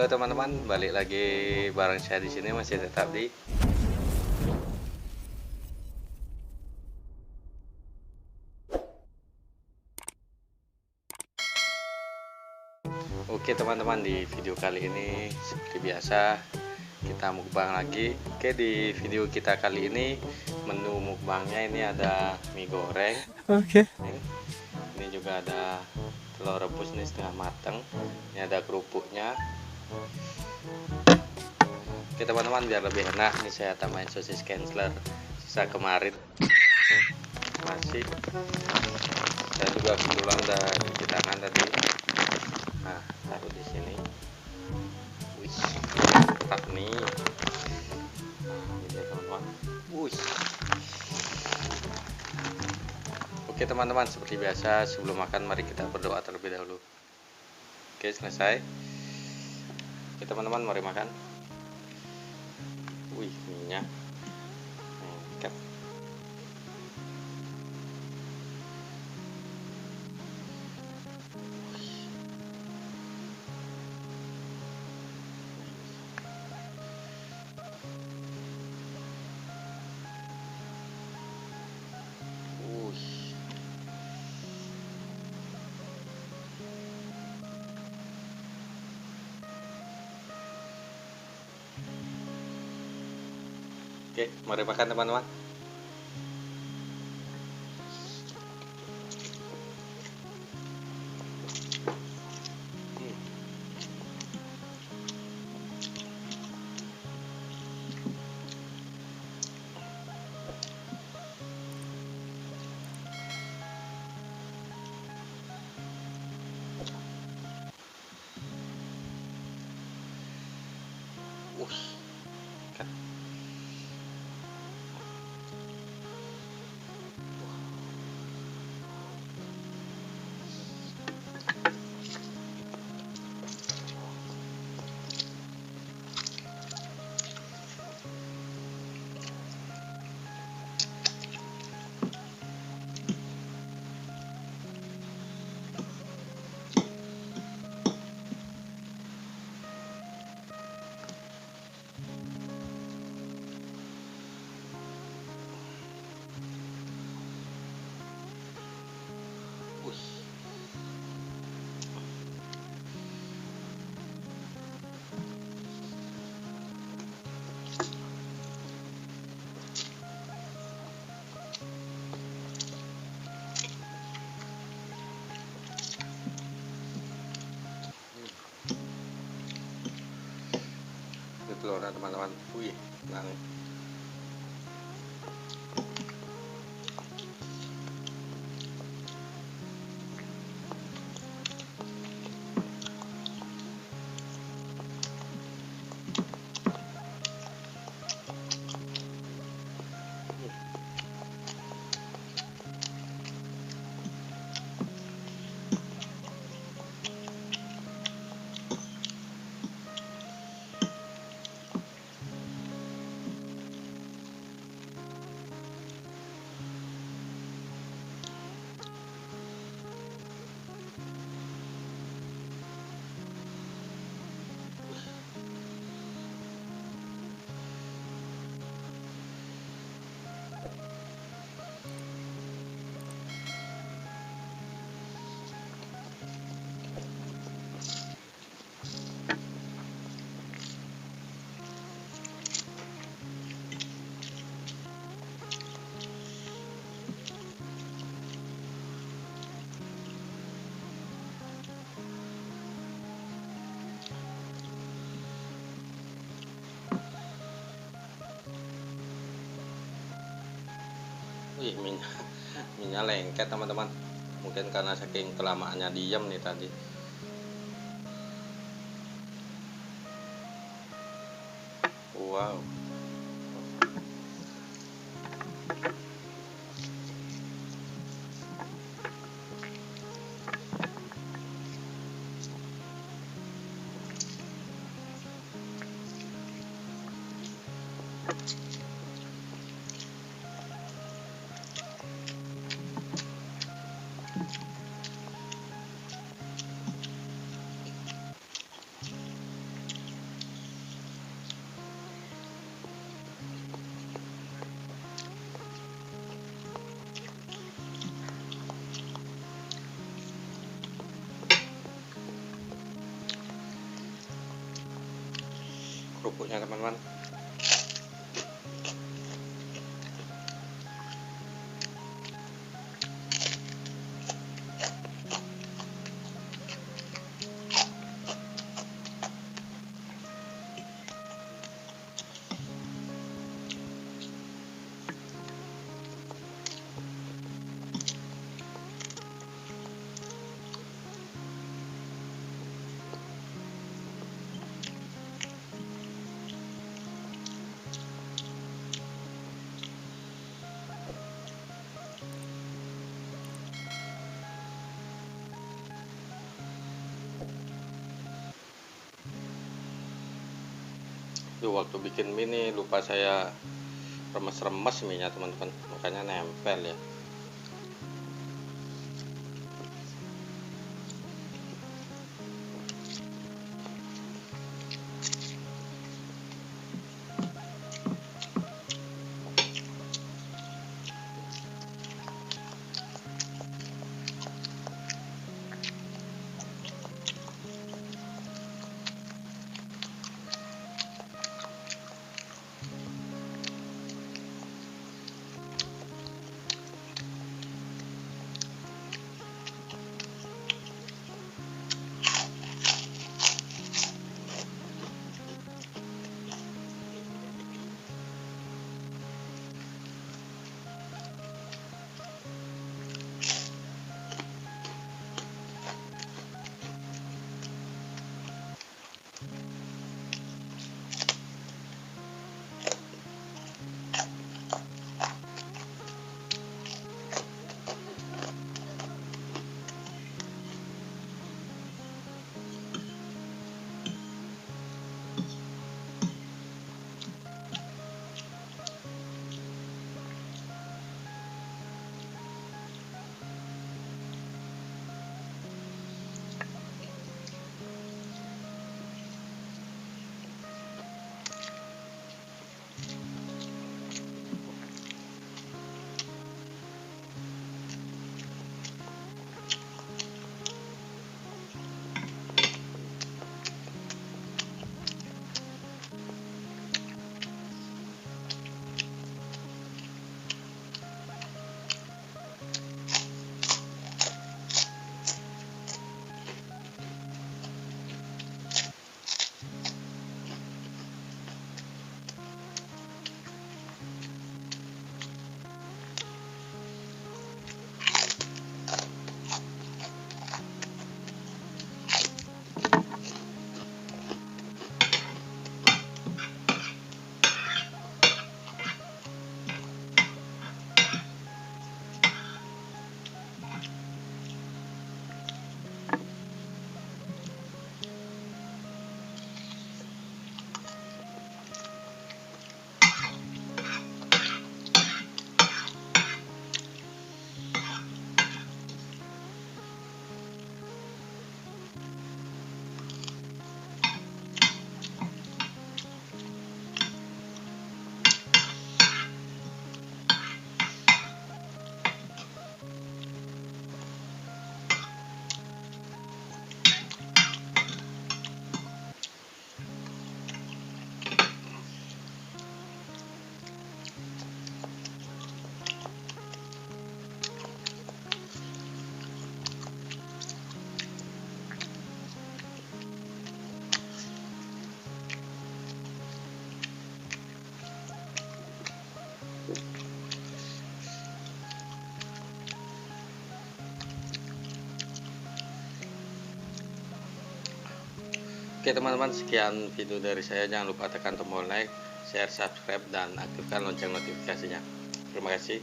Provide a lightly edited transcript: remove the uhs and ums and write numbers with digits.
Halo teman-teman, balik lagi bareng saya di sini masih tetap di Oke teman-teman, di video kali ini seperti biasa kita mukbang lagi. Oke, di video kita kali ini menu mukbangnya ini ada mie goreng. Oke. Ini juga ada telur rebus nih setengah matang. Ini ada kerupuknya. Oke teman-teman, biar lebih enak nih saya tambahin sosis Kensler sisa kemarin masih. Saya juga kebetulan udah cuci tangan tadi. Nah, taruh di sini. Wih, mantap nih. Nah, ini dia teman-teman. Wih. Oke teman-teman, seperti biasa sebelum makan mari kita berdoa terlebih dahulu. Oke, selesai. Oke teman-teman, mari makan. Wih, minyak. Mantap. Wih. Oke, mari makan teman-teman. Wih. Kan. Wih. Ini telurnya teman-teman. Wih, nah nih. Wih, minyak lengket teman-teman. Mungkin karena saking kelamaannya diam nih tadi. Wow. kerupuknya teman-teman. Waktu bikin mie nih lupa saya remes-remes mie nya teman-teman, makanya nempel ya. Oke teman-teman, sekian video dari saya. Jangan lupa tekan tombol like, share, subscribe, dan aktifkan lonceng notifikasinya. Terima kasih.